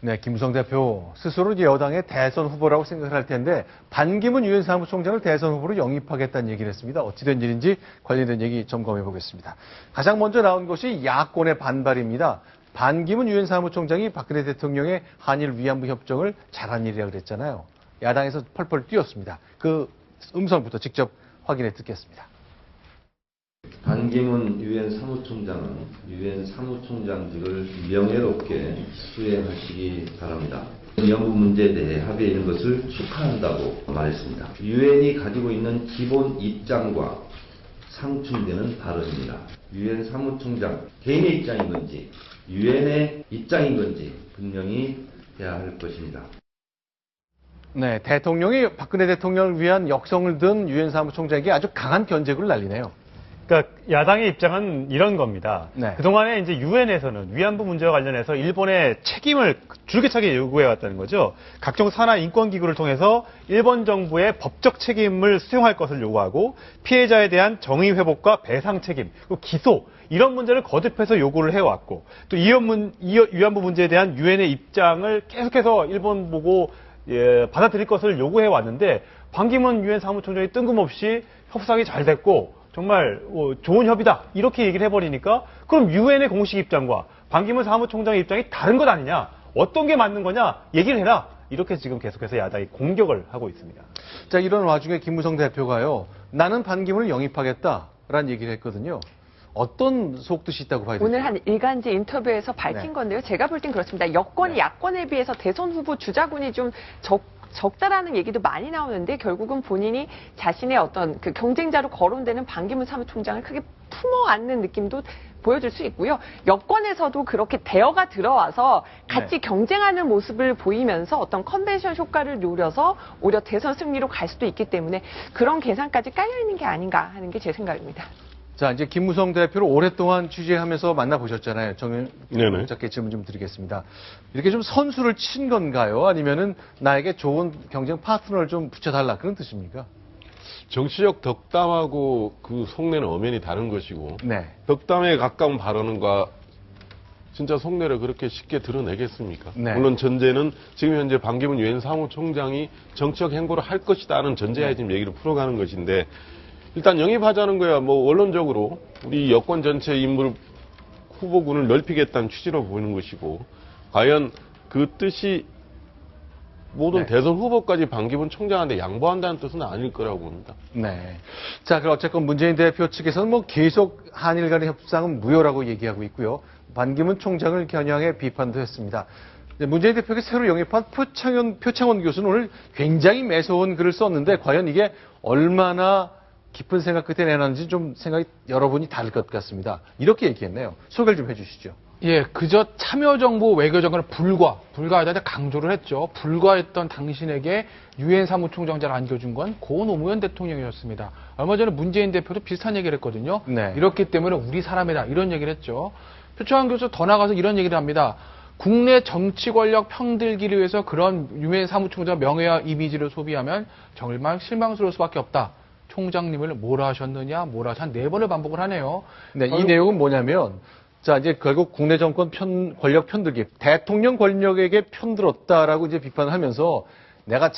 네, 김무성 대표 스스로 여당의 대선 후보라고 생각을 할 텐데 반기문 유엔 사무총장을 대선 후보로 영입하겠다는 얘기를 했습니다. 어찌된 일인지 관련된 얘기 점검해 보겠습니다. 가장 먼저 나온 것이 야권의 반발입니다. 반기문 유엔 사무총장이 박근혜 대통령의 한일 위안부 협정을 잘한 일이라고 그랬잖아요. 야당에서 펄펄 뛰었습니다. 그 음성부터 직접 확인해 듣겠습니다. 반기문 유엔 사무총장은 유엔 사무총장직을 명예롭게 수행하시기 바랍니다. 위안부 문제에 대해 합의에 이른 것을 축하한다고 말했습니다. 유엔이 가지고 있는 기본 입장과 상충되는 발언입니다. 유엔 사무총장 개인의 입장인 건지 유엔의 입장인 건지 분명히 해야 할 것입니다. 네, 대통령이 박근혜 대통령을 위한 역성을 든 유엔 사무총장에게 아주 강한 견제구를 날리네요. 그러니까 야당의 입장은 이런 겁니다. 네. 그동안에 이제 유엔에서는 위안부 문제와 관련해서 일본의 책임을 줄기차게 요구해 왔다는 거죠. 각종 산하 인권 기구를 통해서 일본 정부의 법적 책임을 수용할 것을 요구하고 피해자에 대한 정의 회복과 배상 책임, 그리고 기소 이런 문제를 거듭해서 요구를 해왔고 또 위안부 문제에 대한 유엔의 입장을 계속해서 일본 보고 받아들일 것을 요구해 왔는데 반기문 유엔 사무총장이 뜬금없이 협상이 잘 됐고 정말 좋은 협의다 이렇게 얘기를 해버리니까 그럼 유엔의 공식 입장과 반기문 사무총장의 입장이 다른 것 아니냐, 어떤 게 맞는 거냐 얘기를 해라, 이렇게 지금 계속해서 야당이 공격을 하고 있습니다. 자, 이런 와중에 김무성 대표가요, 나는 반기문을 영입하겠다라는 얘기를 했거든요. 어떤 속뜻이 있다고 봐야 되죠? 오늘 한 일간지 인터뷰에서 밝힌 네. 건데요. 제가 볼 땐 그렇습니다. 여권이 네. 야권에 비해서 대선 후보 주자군이 좀 적다라는 얘기도 많이 나오는데 결국은 본인이 자신의 어떤 그 경쟁자로 거론되는 반기문 사무총장을 크게 품어 안는 느낌도 보여줄 수 있고요. 여권에서도 그렇게 대어가 들어와서 같이 경쟁하는 모습을 보이면서 어떤 컨벤션 효과를 노려서 오히려 대선 승리로 갈 수도 있기 때문에 그런 계산까지 깔려있는 게 아닌가 하는 게 제 생각입니다. 자, 이제 김무성 대표를 오랫동안 취재하면서 만나보셨잖아요. 짧게 질문 좀 드리겠습니다. 이렇게 좀 선수를 친 건가요? 아니면은 나에게 좋은 경쟁 파트너를 좀 붙여달라, 그런 뜻입니까? 정치적 덕담하고 그 속내는 엄연히 다른 것이고, 네. 덕담에 가까운 발언과 진짜 속내를 그렇게 쉽게 드러내겠습니까? 네. 물론 전제는 지금 현재 반기문 유엔 사무총장이 정치적 행보를 할 것이다 하는 전제하에 지금 얘기를 풀어가는 것인데, 일단 영입하자는 거야 뭐 원론적으로 우리 여권 전체 인물 후보군을 넓히겠다는 취지로 보이는 것이고, 과연 그 뜻이 모든 대선 후보까지 반기문 총장한테 양보한다는 뜻은 아닐 거라고 봅니다. 네. 자, 그럼 어쨌건 문재인 대표 측에서는 뭐 계속 한일 간의 협상은 무효라고 얘기하고 있고요. 반기문 총장을 겨냥해 비판도 했습니다. 문재인 대표가 새로 영입한 표창원 교수는 오늘 굉장히 매서운 글을 썼는데 과연 이게 얼마나 깊은 생각 끝에 내놨는지 좀 생각이 여러분이 다를 것 같습니다. 이렇게 얘기했네요. 소개를 좀 해주시죠. 예, 그저 참여정부 외교정권을 불가하다 강조를 했죠. 불과했던 당신에게 유엔 사무총장자를 안겨준 건 고 노무현 대통령이었습니다. 얼마 전에 문재인 대표도 비슷한 얘기를 했거든요. 네. 이렇기 때문에 우리 사람이다 이런 얘기를 했죠. 표창원 교수 더 나가서 이런 얘기를 합니다. 국내 정치 권력 편들기를 위해서 그런 유엔 사무총장 명예와 이미지를 소비하면 정말 실망스러울 수밖에 없다. 총장님을 뭐라 하셨느냐, 뭐라 하셨 한 4번을 반복을 하네요. 네, 이 내용은 뭐냐면, 자, 이제 결국 국내 정권 권력 편들기, 대통령 권력에게 편들었다라고 이제 비판을 하면서 내가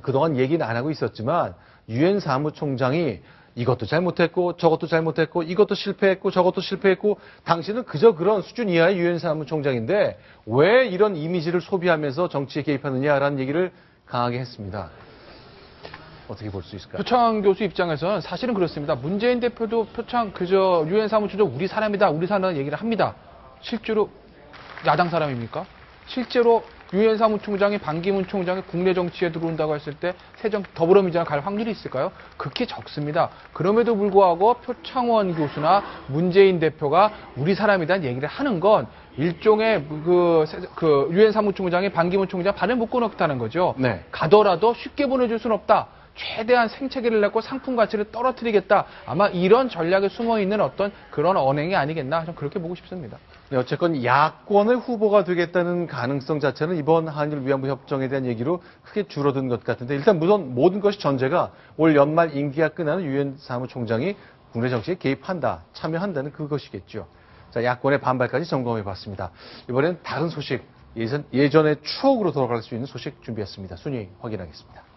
그동안 얘기는 안 하고 있었지만, 유엔 사무총장이 이것도 잘못했고, 저것도 잘못했고, 이것도 실패했고, 저것도 실패했고, 당신은 그저 그런 수준 이하의 유엔 사무총장인데, 왜 이런 이미지를 소비하면서 정치에 개입하느냐라는 얘기를 강하게 했습니다. 어떻게 볼 수 있을까요? 표창원 교수 입장에서는 사실은 그렇습니다. 문재인 대표도 그저 유엔 사무총장 우리 사람이다, 우리 사람이라는 얘기를 합니다. 실제로 야당 사람입니까? 실제로 유엔 사무총장이 반기문 총장이 국내 정치에 들어온다고 했을 때 더불어민주당 갈 확률이 있을까요? 극히 적습니다. 그럼에도 불구하고 표창원 교수나 문재인 대표가 우리 사람이라는 얘기를 하는 건 일종의 유엔 사무총장이 반기문 총장 발을 묶어놓다는 거죠. 네. 가더라도 쉽게 보내줄 수는 없다. 최대한 생채기를 냈고 상품 가치를 떨어뜨리겠다. 아마 이런 전략에 숨어있는 어떤 그런 언행이 아니겠나. 좀 그렇게 보고 싶습니다. 네, 어쨌건 야권의 후보가 되겠다는 가능성 자체는 이번 한일 위안부 협정에 대한 얘기로 크게 줄어든 것 같은데, 일단 모든 것이 전제가 올 연말 임기가 끝나는 유엔 사무총장이 국내 정치에 개입한다, 참여한다는 그것이겠죠. 자, 야권의 반발까지 점검해 봤습니다. 이번엔 다른 소식 예전의 추억으로 돌아갈 수 있는 소식 준비했습니다. 순위 확인하겠습니다.